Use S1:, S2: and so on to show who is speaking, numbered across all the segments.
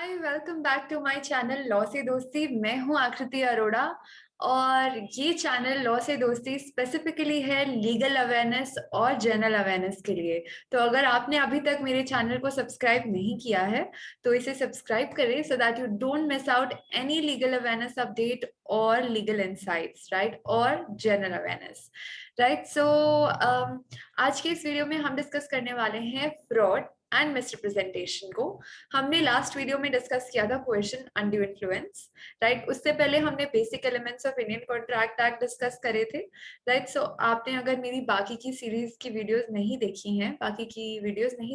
S1: Hi, welcome back to my channel law से दोस्ती। मैं हूं आकृति अरोड़ा और ये चैनल लॉ से दोस्ती स्पेसिफिकली है लीगल अवेयरनेस और जनरल अवेयरनेस के लिए। तो अगर आपने अभी तक मेरे चैनल को सब्सक्राइब नहीं किया है तो इसे सब्सक्राइब करें so that you don't miss out any legal awareness update और लीगल इंसाइट्स, राइट, और जनरल अवेयरनेस, राइट। सो आज के इस वीडियो में हम डिस्कस करने वाले हैं फ्रॉड एंड मिसरिप्रेजेंटेशन को। हमने लास्ट वीडियो में डिस्कस किया था क्वेश्चन अनड्यू इन्फ्लुएंस, राइट। उससे पहले हमने basic elements of Indian contract act discuss करे थे, राइट। सो आपने अगर मेरी बाकी की सीरीज की वीडियोस नहीं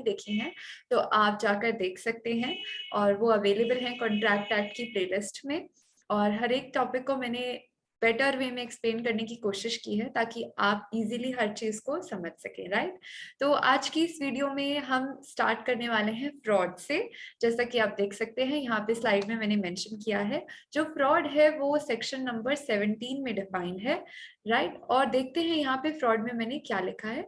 S1: देखी हैं, तो आप जाकर देख सकते हैं और वो अवेलेबल हैं कॉन्ट्रैक्ट एक्ट की प्लेलिस्ट में। और हर एक टॉपिक को मैंने बेटर वे में एक्सप्लेन करने की कोशिश की है ताकि आप इजीली हर चीज को समझ सकें, राइट। तो आज की इस वीडियो में हम स्टार्ट करने वाले हैं फ्रॉड से। जैसा कि आप देख सकते हैं यहाँ पे स्लाइड में मैंने मेंशन किया है, जो फ्रॉड है वो सेक्शन नंबर 17 में डिफाइंड है, राइट। और देखते हैं यहाँ पे फ्रॉड में मैंने क्या लिखा है।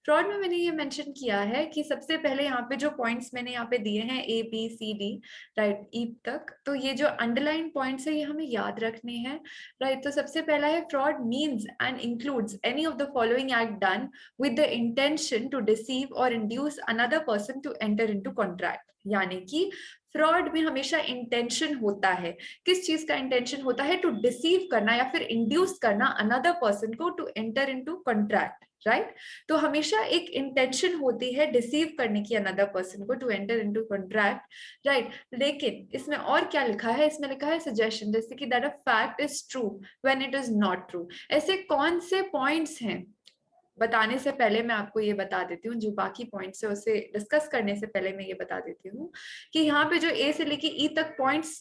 S1: फ्रॉड में मैंने ये मेंशन किया है कि सबसे पहले यहाँ पे जो पॉइंट्स मैंने यहाँ पे दिए हैं ABCD, राइट, ई तक, तो ये जो अंडरलाइन पॉइंट्स है ये हमें याद रखने हैं, राइट। तो सबसे पहला है fraud means and includes any of the following act done with the intention to deceive or induce another person to enter into contract। यानी कि फ्रॉड में हमेशा इंटेंशन होता है। किस चीज का इंटेंशन होता है? टू डिसीव करना या फिर इंड्यूस करना अनदर पर्सन को to enter into contract, right. तो हमेशा एक इंटेंशन होती है डिसीव करने की अनदर पर्सन को to enter into contract, right. लेकिन इसमें और क्या लिखा है? इसमें लिखा है सजेशन, जैसे कि that a fact is true when it is not true. ऐसे कौन से पॉइंट्स हैं? बताने से पहले मैं आपको ये बता देती हूँ, जो बाकी पॉइंट्स है उसे डिस्कस करने से पहले मैं ये बता देती हूँ कि यहाँ पे जो ए से लेके ई तक पॉइंट्स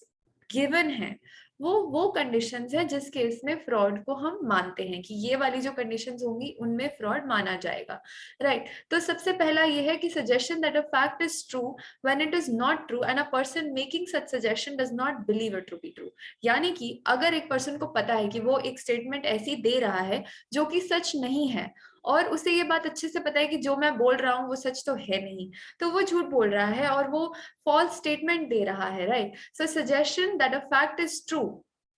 S1: गिवन है वो कंडीशंस है जिस केस में फ्रॉड को हम मानते हैं कि ये वाली जो कंडीशंस होंगी उनमें फ्रॉड माना जाएगा, राइट। तो सबसे पहला ये है कि suggestion that a fact is true when it is not true and a person making such suggestion does not believe it to be true. यानी कि अगर एक पर्सन को पता है कि वो एक स्टेटमेंट ऐसी दे रहा है जो कि सच नहीं है और उसे ये बात अच्छे से पता है कि जो मैं बोल रहा हूँ वो सच तो है नहीं, तो वो झूठ बोल रहा है और वो फॉल्स स्टेटमेंट दे रहा है, right. So suggestion that a fact is true,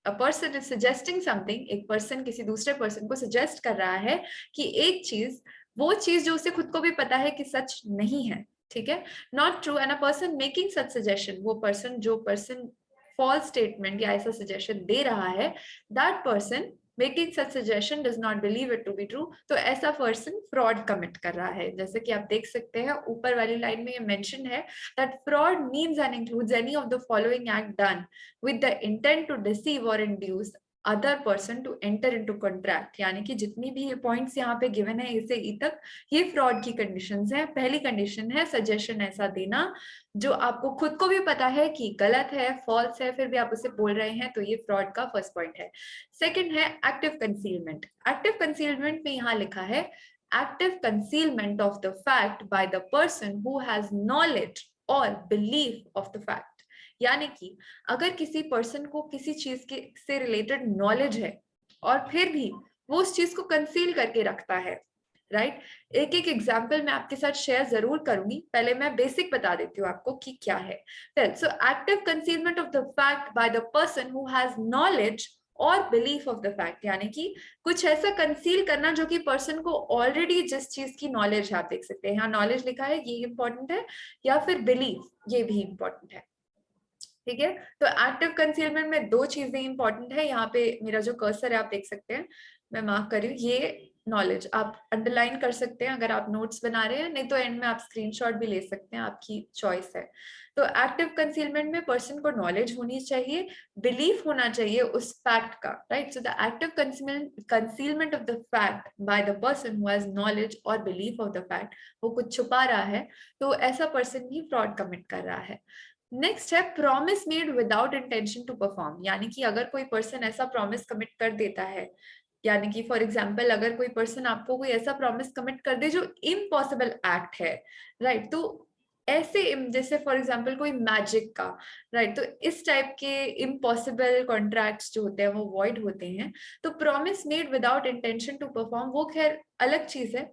S1: a person is suggesting something, एक पर्सन किसी दूसरे पर्सन को सजेस्ट कर रहा है कि एक चीज, वो चीज जो उसे खुद को भी पता है कि सच नहीं है, ठीक है, not true, and a person making such suggestion, वो पर्सन जो पर्सन फॉल्स स्टेटमेंट या ऐसा सजेशन दे रहा है, that person making such suggestion does not believe it to be true, तो ऐसा पर्सन फ्रॉड कमिट कर रहा है। जैसे कि आप देख सकते हैं ऊपर वाली लाइन में ये मेंशन है that fraud means and includes any of the following act done with the intent to deceive और induce other person to enter into contract. यानी कि जितनी भी ये पॉइंट्स यहाँ पे गिवन है इसे ई तक, ये फ्रॉड की कंडीशंस है। पहली कंडीशन है सजेशन ऐसा देना जो आपको खुद को भी पता है कि गलत है, फॉल्स है, फिर भी आप उसे बोल रहे हैं, तो ये फ्रॉड का फर्स्ट पॉइंट है। सेकंड है एक्टिव कंसीलमेंट। एक्टिव कंसीलमेंट में यहाँ लिखा है active concealment of the fact by the person who has knowledge और बिलीफ ऑफ द फैक्ट। यानी कि अगर किसी पर्सन को किसी चीज के से रिलेटेड नॉलेज है और फिर भी वो उस चीज को कंसील करके रखता है, राइट। एक एक एग्जाम्पल मैं आपके साथ शेयर जरूर करूंगी, पहले मैं बेसिक बता देती हूँ आपको कि क्या है। So active concealment of the fact by the person who has knowledge और बिलीफ ऑफ द फैक्ट, यानी कि कुछ ऐसा कंसील करना जो कि पर्सन को ऑलरेडी जिस चीज की नॉलेज है, आप देख सकते हैं यहाँ नॉलेज लिखा है, ये इंपॉर्टेंट है, या फिर बिलीफ, ये भी इंपॉर्टेंट है, ठीक है। तो एक्टिव कंसीलमेंट में दो चीजें इंपॉर्टेंट है। यहाँ पे मेरा जो कर्सर है आप देख सकते हैं, मैं मार्क कर रही हूँ, ये नॉलेज आप अंडरलाइन कर सकते हैं अगर आप नोट्स बना रहे हैं, नहीं तो एंड में आप स्क्रीनशॉट भी ले सकते हैं, आपकी चॉइस है। तो एक्टिव कंसीलमेंट में पर्सन को नॉलेज होनी चाहिए, बिलीफ होना चाहिए उस फैक्ट का, right. So the active concealment of the fact by the person who has knowledge और बिलीफ ऑफ द फैक्ट, वो कुछ छुपा रहा है, तो ऐसा पर्सन ही फ्रॉड कमिट कर रहा है। नेक्स्ट है promise made without intention to perform. यानी कि अगर कोई पर्सन ऐसा प्रॉमिस कमिट कर देता है, यानी कि फॉर एग्जाम्पल अगर कोई पर्सन आपको कोई ऐसा प्रॉमिस कमिट कर दे जो इम्पॉसिबल एक्ट है, राइट, तो ऐसे जैसे फॉर एग्जाम्पल कोई मैजिक का, राइट, तो इस टाइप के इम्पॉसिबल कॉन्ट्रैक्ट्स जो होते हैं वो वॉइड होते हैं। तो promise made without intention to perform वो खैर अलग चीज है,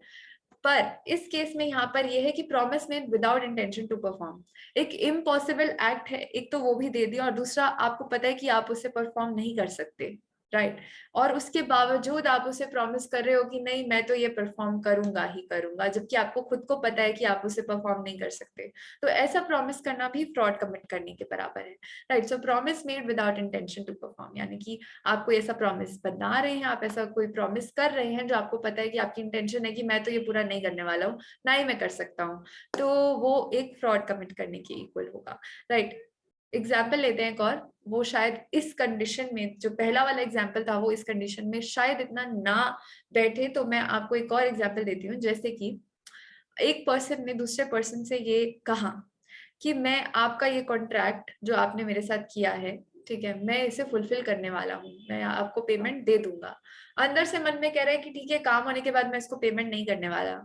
S1: पर इस केस में यहाँ पर यह है कि promise made without intention to perform, एक इम्पॉसिबल एक्ट है, एक तो वो भी दे दिया और दूसरा आपको पता है कि आप उसे परफॉर्म नहीं कर सकते, राइट। और उसके बावजूद आप उसे प्रॉमिस कर रहे हो कि नहीं मैं तो ये परफॉर्म करूंगा ही करूंगा, जबकि आपको खुद को पता है कि आप उसे परफॉर्म नहीं कर सकते। तो ऐसा प्रॉमिस करना भी फ्रॉड कमिट करने के बराबर है, right. So promise made without intention to perform, यानी कि आप कोई ऐसा प्रॉमिस बना रहे हैं, आप ऐसा कोई प्रॉमिस कर रहे हैं जो आपको पता है कि आपकी इंटेंशन है कि मैं तो ये पूरा नहीं करने वाला हूँ, ना ही मैं कर सकता हूँ, तो वो एक फ्रॉड कमिट करने के इक्वल होगा, राइट। एग्जाम्पल लेते हैं एक और, वो शायद इस कंडीशन में, जो पहला वाला एग्जाम्पल था वो इस कंडीशन में शायद इतना ना बैठे, तो मैं आपको एक और एग्जाम्पल देती हूँ। जैसे कि एक पर्सन ने दूसरे पर्सन से ये कहा कि मैं आपका ये कॉन्ट्रैक्ट जो आपने मेरे साथ किया है, ठीक है, मैं इसे फुलफिल करने वाला हूँ, मैं आपको पेमेंट दे दूंगा। अंदर से मन में कह रहा है कि ठीक है, काम होने के बाद मैं इसको पेमेंट नहीं करने वाला,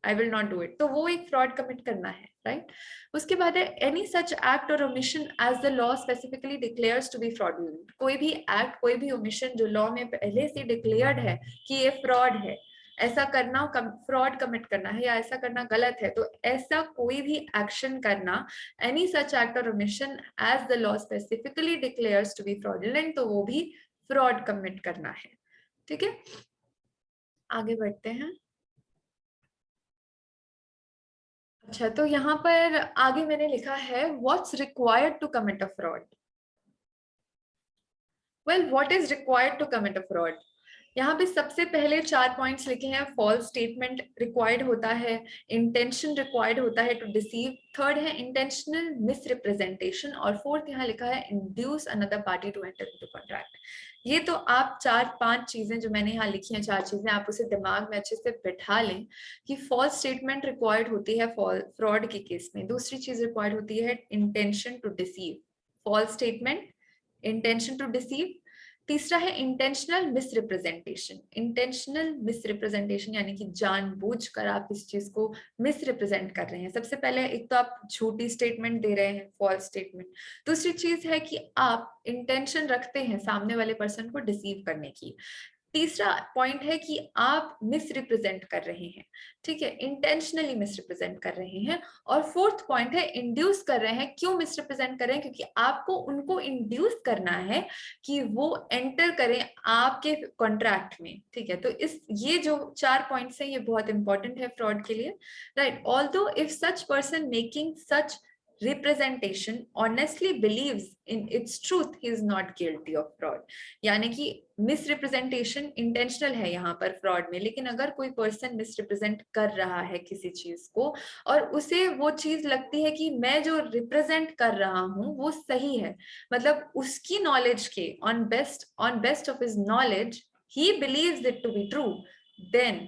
S1: I will not do it, तो वो एक फ्रॉड कमिट करना है, राइट। उसके बाद है एनी सच एक्ट और omission as the law specifically declares to be fraudulent, कोई भी एक्ट, कोई भी ओमिशन जो लॉ में पहले से डिक्लेयर्ड है कि ये फ्रॉड है, ऐसा करना फ्रॉड कमिट करना है या ऐसा करना गलत है, तो ऐसा कोई भी एक्शन करना, एनी सच एक्ट और omission as the law specifically declares to be fraudulent, तो वो भी फ्रॉड कमिट करना है, ठीक है। आगे बढ़ते हैं। अच्छा, तो यहाँ पर आगे मैंने लिखा है what's required to commit a fraud. Well, what is required to commit a fraud, यहाँ पे सबसे पहले 4 पॉइंट्स लिखे हैं। फॉल्स स्टेटमेंट रिक्वायर्ड होता है, इंटेंशन रिक्वायर्ड होता है टू डिसीव, थर्ड है इंटेंशनल मिसरिप्रेजेंटेशन, और फोर्थ यहाँ लिखा है induce another party to enter into contract. ये तो आप 4-5 चीजें जो मैंने यहाँ लिखी हैं, 4 चीजें आप उसे दिमाग में अच्छे से बैठा लें कि फॉल्स स्टेटमेंट रिक्वायर्ड होती है फ्रॉड के केस में। दूसरी चीज रिक्वायर्ड होती है intention to deceive, false statement, intention to deceive. तीसरा है इंटेंशनल मिसरिप्रेजेंटेशन, इंटेंशनल मिसरिप्रेजेंटेशन यानी कि जानबूझकर आप इस चीज को मिसरिप्रेजेंट कर रहे हैं। सबसे पहले एक तो आप झूठी स्टेटमेंट दे रहे हैं, फॉल्स स्टेटमेंट। दूसरी चीज है कि आप इंटेंशन रखते हैं सामने वाले पर्सन को डिसीव करने की। तीसरा पॉइंट है कि आप मिसरिप्रेजेंट कर रहे हैं, ठीक है, इंटेंशनली मिसरिप्रेजेंट कर रहे हैं। और फोर्थ पॉइंट है इंड्यूस कर रहे हैं। क्यों मिसरिप्रेजेंट कर रहे हैं? क्योंकि आपको उनको इंड्यूस करना है कि वो एंटर करें आपके कॉन्ट्रैक्ट में, ठीक है। तो इस ये जो 4 पॉइंट्स हैं ये बहुत इंपॉर्टेंट है फ्रॉड के लिए, right. Although if such person making such representation honestly believes in its truth, he is not guilty of fraud। यानी कि मिसरिप्रेजेंटेशन इंटेंशनल है यहाँ पर फ्रॉड में, लेकिन अगर कोई पर्सन मिसरिप्रेजेंट कर रहा है किसी चीज को और उसे वो चीज लगती है कि मैं जो रिप्रेजेंट कर रहा हूँ वो सही है, मतलब उसकी नॉलेज के on best of his knowledge he believes it to be true, then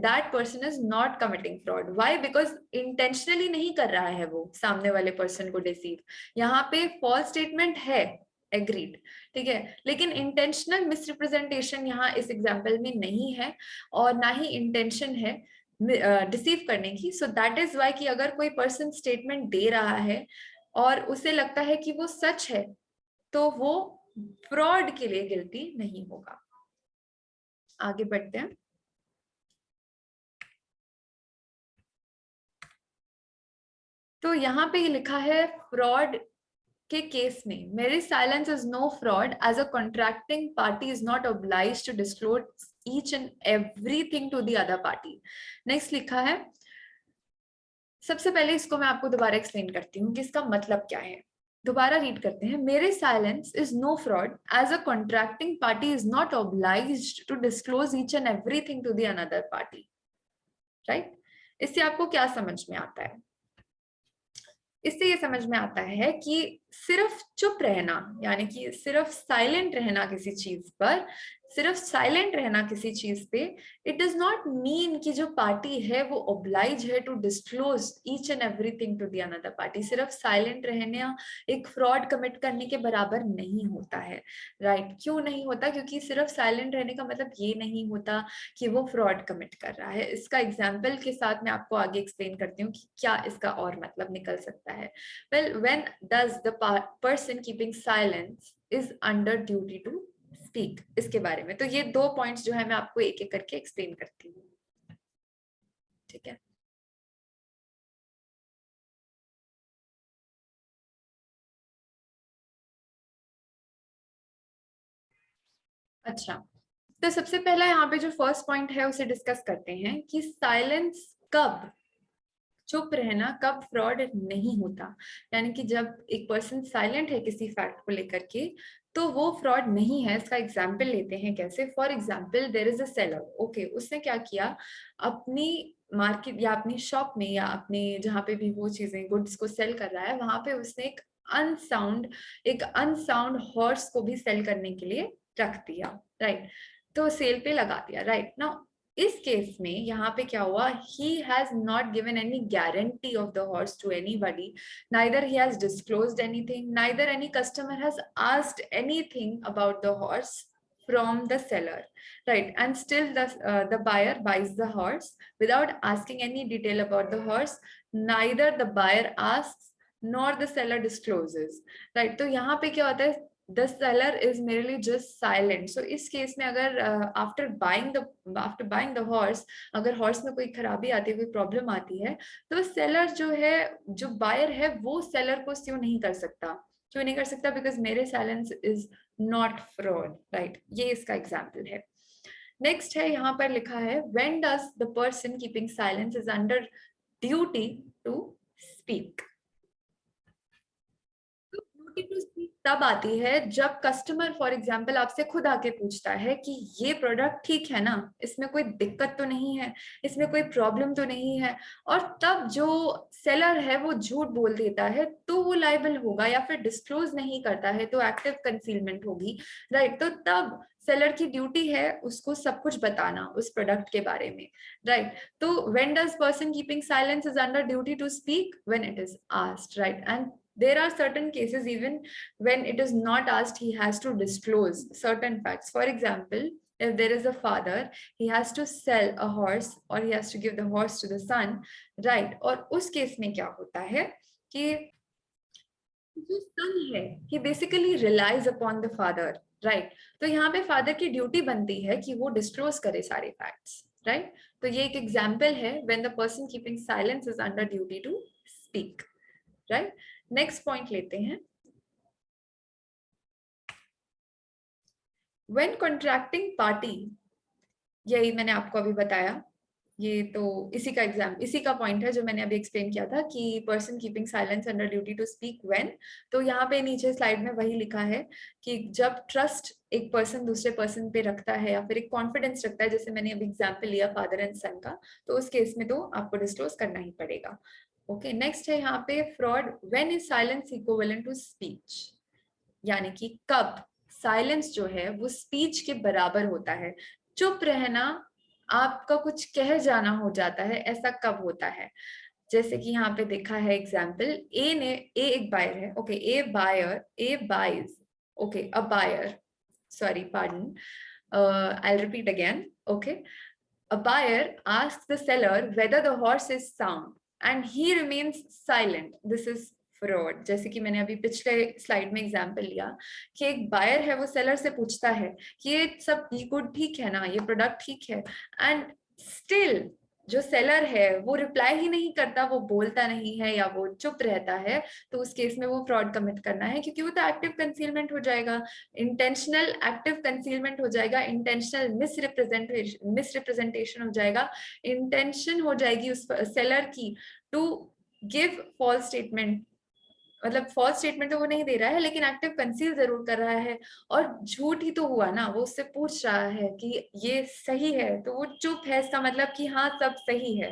S1: that person is not committing fraud। why? because intentionally नहीं कर रहा है वो सामने वाले पर्सन को डिसीव। यहाँ पे फॉल्स स्टेटमेंट है, एग्रीड, ठीक है, लेकिन इंटेंशनल मिसरिप्रेजेंटेशन यहाँ इस एग्जाम्पल में नहीं है और ना ही इंटेंशन है डिसीव करने की। सो दैट इज वाई कि अगर कोई पर्सन स्टेटमेंट दे रहा है और उसे लगता है कि वो सच है, तो वो फ्रॉड के लिए गिल्टी नहीं होगा। आगे बढ़ते हैं। तो यहाँ पे ये लिखा है फ्रॉड के केस में mere silence is no fraud as a contracting party is not obliged to disclose each and everything to the other party. Next लिखा है, सबसे पहले इसको मैं आपको दोबारा एक्सप्लेन करती हूँ कि इसका मतलब क्या है। दोबारा रीड करते हैं, mere silence is no fraud as a contracting party is not obliged to disclose each and everything to the another party, right. इससे आपको क्या समझ में आता है? इससे ये समझ में आता है कि सिर्फ चुप रहना, यानी कि सिर्फ साइलेंट रहना किसी चीज पर, सिर्फ साइलेंट रहना किसी चीज पे, इट डज नॉट मीन कि जो पार्टी है वो ऑब्लाइज है to disclose each and everything to the another party. सिर्फ साइलेंट रहना एक फ्रॉड कमिट करने के बराबर नहीं होता है, राइट। क्यों नहीं होता? क्योंकि सिर्फ साइलेंट रहने का मतलब ये नहीं होता कि वो फ्रॉड कमिट कर रहा है। इसका एग्जाम्पल के साथ मैं आपको आगे एक्सप्लेन करती हूँ कि क्या इसका और मतलब निकल सकता है। Well, when does the person keeping silence is under duty to speak, इसके बारे में। तो ये 2 पॉइंट्स जो है मैं आपको एक एक करके एक्सप्लेन करती हूँ। ठीक है। अच्छा, तो सबसे पहला यहाँ पे जो फर्स्ट पॉइंट है उसे डिस्कस करते हैं कि साइलेंस कब, चुप रहना कब फ्रॉड नहीं होता। यानी कि जब एक पर्सन साइलेंट है किसी फैक्ट को लेकर के तो वो फ्रॉड नहीं है। इसका एग्जाम्पल लेते हैं कैसे। For example there is a seller, okay, उसने क्या किया, अपनी मार्केट या अपनी शॉप में या अपने जहाँ पे भी वो चीजें गुड्स को सेल कर रहा है वहां पे उसने एक अनसाउंड हॉर्स को भी सेल करने के लिए रख दिया, राइट। तो सेल पे लगा दिया, राइट। नाउ इस केस में यहाँ पे क्या हुआ, he has not given any guarantee of the horse to anybody, neither he has disclosed anything, neither any customer has asked anything about the horse from the seller, right, and still the buyer buys the horse without asking any detail about the horse, neither the buyer asks nor the seller discloses, right। तो यहाँ पे क्या होता है, the seller is merely just silent। so इस case में अगर after buying the horse अगर horse में कोई खराबी आती है, कोई प्रॉब्लम आती है, तो सेलर जो है, जो बायर है, वो सेलर को स्यू नहीं कर सकता। क्यों नहीं कर सकता? बिकॉज मेरे silence is not fraud, right. ये इसका एग्जाम्पल है। नेक्स्ट है, यहाँ पर लिखा है when does the person keeping silence is under duty to speak. Duty to speak तब आती है जब कस्टमर फॉर एग्जांपल आपसे खुद आके पूछता है कि ये प्रोडक्ट ठीक है ना, इसमें कोई दिक्कत तो नहीं है, इसमें कोई प्रॉब्लम तो नहीं है, और तब जो सेलर है वो झूठ बोल देता है तो वो लायबल होगा, या फिर डिस्क्लोज नहीं करता है तो एक्टिव कंसीलमेंट होगी, राइट। तो तब सेलर की ड्यूटी है उसको सब कुछ बताना उस प्रोडक्ट के बारे में, राइट। तो when does person keeping silence is under duty to speak, when it is asked, right. And there are certain cases even when it is not asked, he has to disclose certain facts. For example, if there is a father, he has to sell a horse or he has to give the horse to the son, right। और उस case में क्या होता है कि जो सन है he basically relies upon the father, right। तो यहाँ पे फादर की ड्यूटी बनती है कि वो डिस्क्लोज करे सारे फैक्ट्स, राइट। तो ये एक एग्जाम्पल है when the person keeping silence is under duty to speak, right. Next point लेते हैं, व्हेन कॉन्ट्रैक्टिंग पार्टी, यही मैंने आपको अभी बताया, ये तो इसी का पॉइंट है जो मैंने अभी एक्सप्लेन किया था कि person keeping silence under duty to speak when. तो यहाँ पे नीचे स्लाइड में वही लिखा है कि जब ट्रस्ट एक पर्सन दूसरे पर्सन पे रखता है या फिर एक कॉन्फिडेंस रखता है, जैसे मैंने अभी एग्जाम्पल लिया फादर एंड सन का, तो उस केस में तो आपको डिस्क्लोज करना ही पड़ेगा। ओके, नेक्स्ट है यहाँ पे fraud when is silence equivalent to speech, यानी कि कब साइलेंस जो है वो स्पीच के बराबर होता है। चुप रहना आपका कुछ कह जाना हो जाता है, ऐसा कब होता है? जैसे कि यहाँ पे देखा है एग्जाम्पल, ए एक बायर है, okay, a buys, okay, a buyer, sorry, pardon, I'll repeat again, okay, a buyer asks the seller whether the horse is sound and he remains silent, this is fraud. जैसे कि मैंने अभी पिछले slide में example लिया कि एक buyer है वो सेलर से पूछता है कि ये सब गुड ठीक है ना, ये प्रोडक्ट ठीक है, एंड स्टिल जो सेलर है वो रिप्लाई ही नहीं करता, वो बोलता नहीं है या वो चुप रहता है, तो उस केस में वो फ्रॉड कमिट करना है, क्योंकि वो तो एक्टिव कंसीलमेंट हो जाएगा, इंटेंशनल एक्टिव कंसीलमेंट हो जाएगा, इंटेंशनल मिसरिप्रेजेंटेशन हो जाएगा, इंटेंशन हो जाएगी उस सेलर की टू गिव फॉल्स स्टेटमेंट, मतलब फॉल्स स्टेटमेंट तो वो नहीं दे रहा है लेकिन एक्टिव कंसील जरूर कर रहा है, और झूठ ही तो हुआ ना, वो उससे पूछ रहा है कि ये सही है, तो वो चुप है, इसका मतलब कि हाँ सब सही है,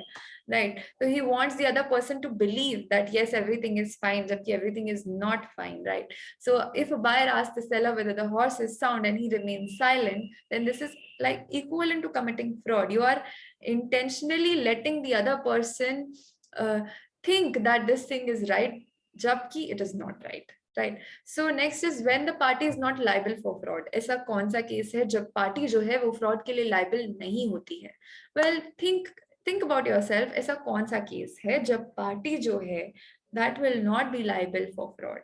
S1: राइट। तो he wants the other person to believe that yes everything is fine, जबकि everything is not fine, right. So if a buyer asks the seller whether the horse is sound and he remains silent, then this is like equivalent to committing fraud. You are intentionally letting the other person think that this thing is right, जबकि it is not right, right। So next is when the party is not liable for fraud। ऐसा कौन सा case है जब party जो है वो fraud के लिए लाइबल नहीं होती है? well think about yourself, ऐसा कौन सा केस है जब पार्टी जो है that will not be liable for fraud?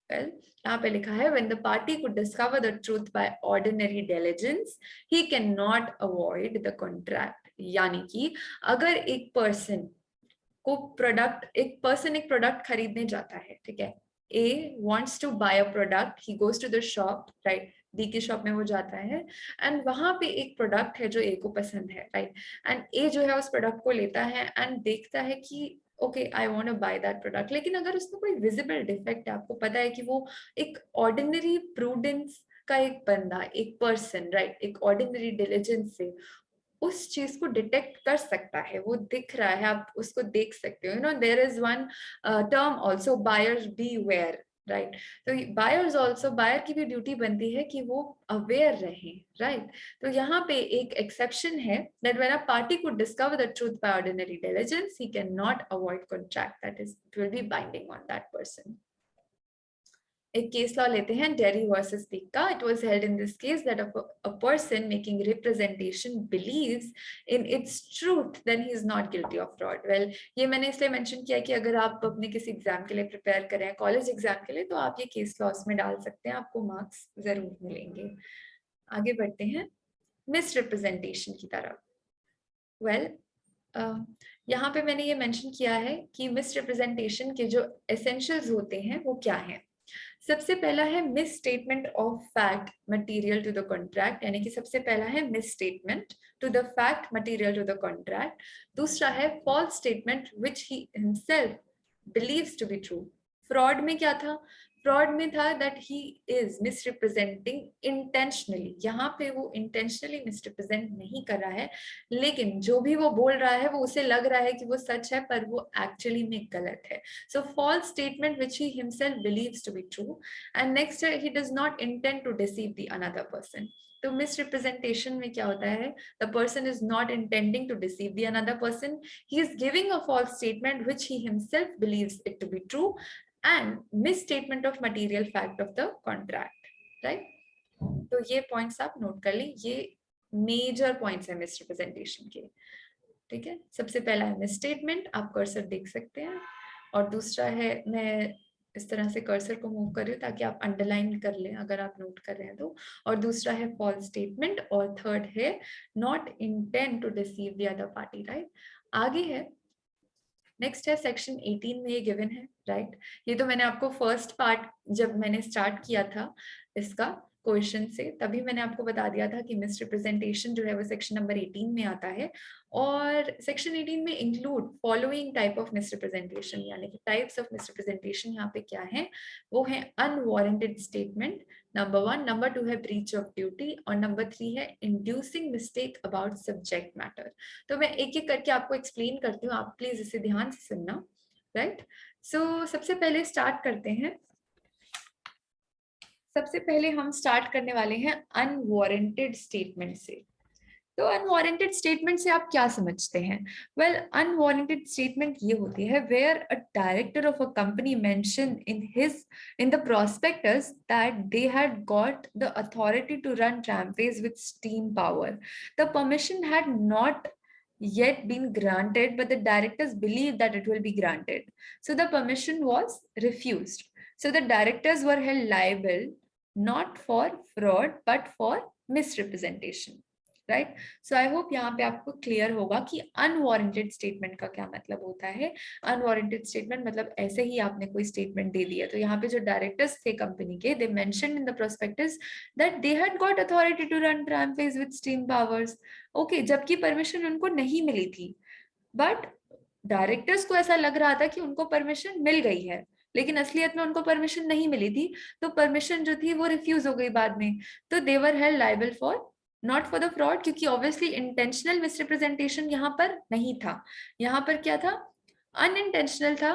S1: well, यहाँ पे लिखा है when the party could discover the truth by ordinary diligence, he cannot avoid the contract, यानी कि अगर एक पर्सन एक प्रोडक्ट खरीदने जाता है, ठीक है, A wants to buy a product, he goes to the shop, right, B की शॉप में वो जाता है एंड वहां पे एक प्रोडक्ट है जो ए को पसंद है, राइट, एंड ए जो है उस प्रोडक्ट को लेता है एंड देखता है कि okay I want to buy that product, लेकिन अगर उसमें कोई विजिबल डिफेक्ट है, आपको पता है कि वो एक ऑर्डिनरी प्रूडेंस का एक बंदा, एक पर्सन, राइट, एक ऑर्डिनरी डिलिजेंस से उस चीज को डिटेक्ट कर सकता है, वो दिख रहा है, आप उसको देख सकते हो, there is one term also, buyers beware, right, तो बायर्स ऑल्सो, बायर की भी ड्यूटी बनती है कि वो अवेयर रहे, राइट, तो यहाँ पे एक एक्सेप्शन है that when a party could discover the truth by ordinary diligence, he cannot avoid contract, that is, it will be binding on that person. एक केस लॉ लेते हैं, Derry versus Peek. It was held in this case that a person making representation believes in its truth, then he is not guilty of fraud. Well, ये मैंने इसलिए mention किया कि अगर आप अपने किसी एग्जाम के लिए प्रिपेयर कर रहे हैं, कॉलेज एग्जाम के लिए, तो आप ये केस लॉस में डाल सकते हैं, आपको मार्क्स जरूर मिलेंगे. आगे बढ़ते हैं मिस रिप्रेजेंटेशन की तरफ. वेल, यहाँ पे मैंने ये मेंशन किया है कि मिस रिप्रेजेंटेशन के जो एसेंशियल्स होते हैं वो क्या हैं. सबसे पहला है misstatement of fact material to the contract, यानी कि सबसे पहला है misstatement to the fact material to the contract. दूसरा है false statement which he himself believes to be true. Fraud में क्या था? फ्रॉड में था that he is misrepresenting intentionally. यहाँ पे वो इंटेंशनली मिसरिप्रेजेंट नहीं कर रहा है, लेकिन जो भी वो बोल रहा है वो उसे लग रहा है कि वो सच है, पर वो एक्चुअली में गलत है. So false statement which he himself believes to be true. And next है, he does not intend to deceive the another person. तो मिसरिप्रेजेंटेशन में क्या होता है? The person is not intending to deceive the another person, he is giving a false statement which he himself believes it to be true, and misstatement of material fact of the contract, right? तो ये points आप note कर लें, ये major points है misrepresentation के, ठीक है. सबसे पहला है मिसस्टेटमेंट, आप कर्सर देख सकते हैं, और दूसरा है, मैं इस तरह से कर्सर को मूव कर रही हूँ ताकि आप अंडरलाइन कर लें अगर आप नोट कर रहे हैं तो, और दूसरा है फॉल्स स्टेटमेंट, और थर्ड है not intend to deceive the other party, right. आगे है, नेक्स्ट है सेक्शन 18 में ये गिवन है, राइट. ये तो मैंने आपको फर्स्ट पार्ट जब मैंने स्टार्ट किया था इसका क्वेश्चन से, तभी मैंने आपको बता दिया था कि मिसरिप्रेजेंटेशन जो है वो सेक्शन नंबर 18 में आता है, और सेक्शन 18 में include following type of misrepresentation, यानी कि टाइप्स ऑफ मिसरिप्रेजेंटेशन यहाँ पे क्या है, वो है अनवारंटेड स्टेटमेंट, नंबर 1, नंबर 2 है ब्रीच ऑफ ड्यूटी, और नंबर 3 है inducing mistake about subject matter. तो मैं एक एक करके आपको एक्सप्लेन करती हूँ, आप प्लीज इसे ध्यान से सुनना, राइट. सो सबसे पहले स्टार्ट करते हैं. सबसे पहले हम स्टार्ट करने वाले हैं अनवारंटेड स्टेटमेंट से. तो अनवारंटेड स्टेटमेंट से आप क्या समझते हैं? वेल, अनवारंटेड स्टेटमेंट ये होती है where a director of a company mention in the prospectus that they had got the authority to run tramways with steam power. The permission had not yet been granted, but the directors believed that it will be granted. So the permission was refused. So the directors were held liable not for fraud but for misrepresentation. Right. So I hope यहाँ पे आपको clear होगा कि unwarranted statement का क्या मतलब होता है. अनवारंटेड स्टेटमेंट मतलब ऐसे ही आपने कोई स्टेटमेंट दे दिया. तो यहाँ पे जो डायरेक्टर्स थे कंपनी के, they mentioned in the prospectus that they had got authority to run tramways with steam powers. Okay, जबकि परमिशन उनको नहीं मिली थी, बट डायरेक्टर्स को ऐसा लग रहा था कि उनको परमिशन मिल गई है, लेकिन असलियत में उनको परमिशन नहीं मिली थी. तो परमिशन जो थी वो रिफ्यूज हो गई बाद में. तो they were held liable for not for the fraud, क्योंकि ऑब्वियसली इंटेंशनल मिसरिप्रेजेंटेशन यहाँ पर नहीं था. यहाँ पर क्या था? अनइंटेंशनल था,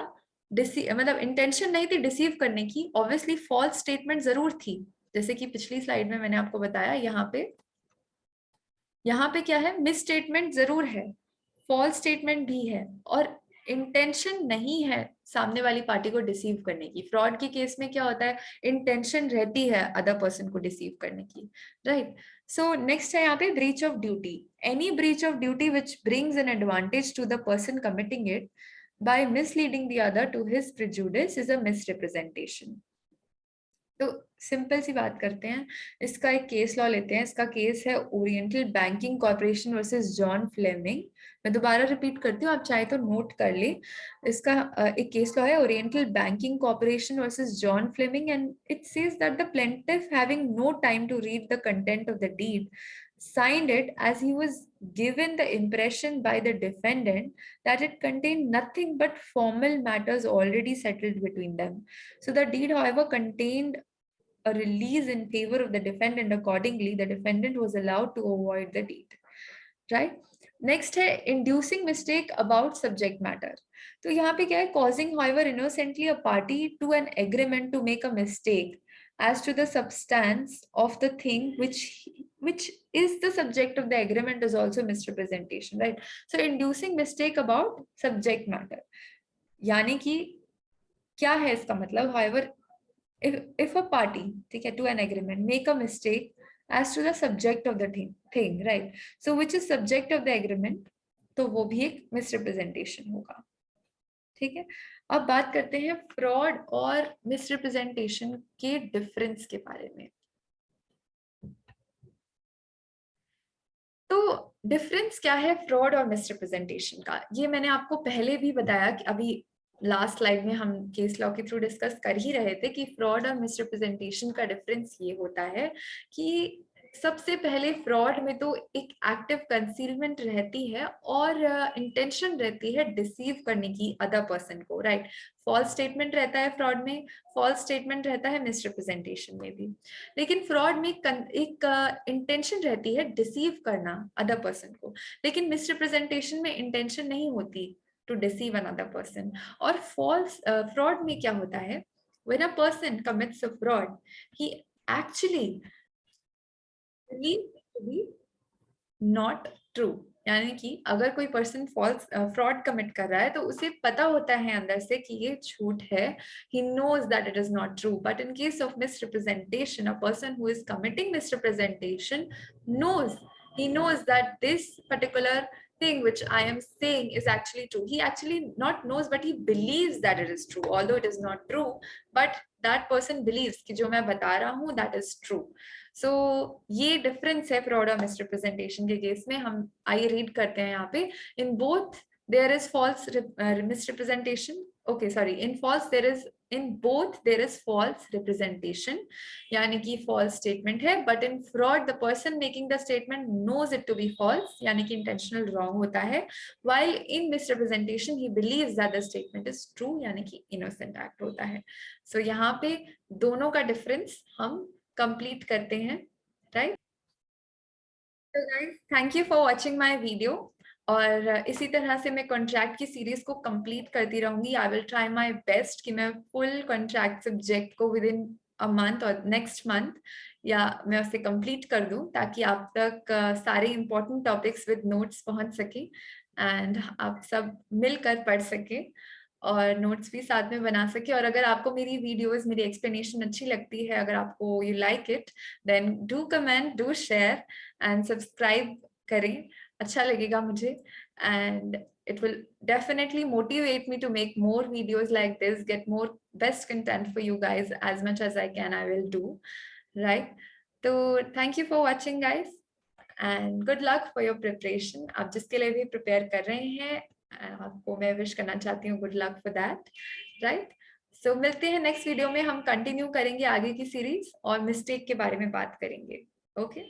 S1: मतलब इंटेंशन नहीं थी डिसीव करने की. ऑब्वियसली फॉल्स स्टेटमेंट जरूर थी, जैसे कि पिछली स्लाइड में मैंने आपको बताया. यहाँ पे क्या है? मिस स्टेटमेंट जरूर है, फॉल्स स्टेटमेंट भी है, और इंटेंशन नहीं है सामने वाली पार्टी को डिसीव करने की. फ्रॉड के केस में क्या होता है? इंटेंशन रहती है अदर पर्सन को डिसीव करने की, राइट. सो नेक्स्ट है यहाँ पे breach of duty. Any breach of duty which brings an advantage to the person committing it by misleading the other to his prejudice is a misrepresentation. तो simple सी बात करते हैं, इसका एक केस लॉ लेते हैं। इसका केस है Oriental Banking Corporation versus John Fleming. मैं दोबारा रिपीट करती हूँ, आप चाहे तो नोट कर ले। इसका एक केस लॉ है Oriental Banking Corporation versus John Fleming, and it says that the plaintiff having no time to read the content of the deed signed it as he was given the impression by the defendant that it contained nothing but formal matters already settled between them. So the deed, however, contained a release in favor of the defendant. Accordingly, the defendant was allowed to avoid the deed. Right? Next है inducing mistake about subject matter. तो यहाँ पे क्या है, causing however innocently a party to an agreement to make a mistake as to the substance of the thing which is the subject of the agreement is also misrepresentation, right? So inducing mistake about subject matter, यानी कि क्या है इसका मतलब, however if a party, ठीक है, to an agreement make a mistake as to the subject of the thing, right? So which is subject of the agreement, तो वो भी एक misrepresentation होगा, ठीक है। अब बात करते हैं फ्रॉड और मिसरिप्रेजेंटेशन के डिफरेंस के बारे में। तो डिफरेंस क्या है फ्रॉड और मिसरिप्रेजेंटेशन का, ये मैंने आपको पहले भी बताया कि अभी लास्ट स्लाइड में हम केस लॉ के थ्रू डिस्कस कर ही रहे थे कि फ्रॉड और मिसरिप्रेजेंटेशन का डिफरेंस ये होता है कि सबसे पहले फ्रॉड में तो एक एक्टिव कंसीलमेंट रहती है और इंटेंशन रहती है डिसीव करने की अदर पर्सन को, राइट? फॉल्स स्टेटमेंट रहता है फ्रॉड में, फॉल्स स्टेटमेंट रहता है मिसरिप्रेजेंटेशन में भी। लेकिन फ्रॉड में एक इंटेंशन रहती है डिसीव करना अदर पर्सन को, लेकिन मिसरिप्रेजेंटेशन में इंटेंशन नहीं होती टू डिसीव अनदर पर्सन। और फॉल्स फ्रॉड में क्या होता है, when a person commits a fraud he actually to be not true, यानी कि अगर कोई पर्सन फॉल्स फ्रॉड कमिट कर रहा है तो उसे पता होता है अंदर से कि ये झूठ है, he knows that it is not true. But in case of misrepresentation, a person who is committing misrepresentation knows that this particular thing which I am saying is actually true. He actually not knows, but he believes that it is true, although it is not true, but that person believes कि जो मैं बता रहा हूँ that is true. सो ये difference है fraud और misrepresentation के केस में। हम आइए रीड करते हैं यहाँ पे। In both there is false misrepresentation, okay sorry, in both there is false representation, यानी कि फॉल्स स्टेटमेंट है, but in fraud the person making the statement knows it to be false, यानी कि इंटेंशनल रॉन्ग होता है, while in misrepresentation he believes that the statement is true, यानी कि innocent act होता है। सो यहाँ पे दोनों का डिफरेंस हम कंप्लीट करते हैं, राइट? तो guys, thank you for watching my video, और इसी तरह से मैं कॉन्ट्रैक्ट की सीरीज को कंप्लीट करती रहूंगी। I will try my best कि मैं फुल कॉन्ट्रैक्ट सब्जेक्ट को विद इन अ मंथ और नेक्स्ट मंथ या मैं उसे कंप्लीट कर दूं, ताकि आप तक सारे इंपॉर्टेंट टॉपिक्स विद नोट्स पहुंच सके एंड आप सब मिलकर पढ़ सके और नोट्स भी साथ में बना सके। और अगर आपको मेरी वीडियोस, मेरी एक्सप्लेनेशन अच्छी लगती है, अगर आपको you like it, then do comment, do share and subscribe करें, अच्छा लगेगा मुझे, and it will definitely motivate me to make more videos like this, get more best content for you guys. As much as I can, I will do, right? So thank you for watching guys, and good luck for your preparation. आप जिसके लिए भी prepare कर रहे हैं, आपको मैं wish करना चाहती हूँ good luck for that, right? So मिलते हैं नेक्स्ट वीडियो में, हम कंटिन्यू करेंगे आगे की सीरीज और मिस्टेक के बारे में बात करेंगे। ओके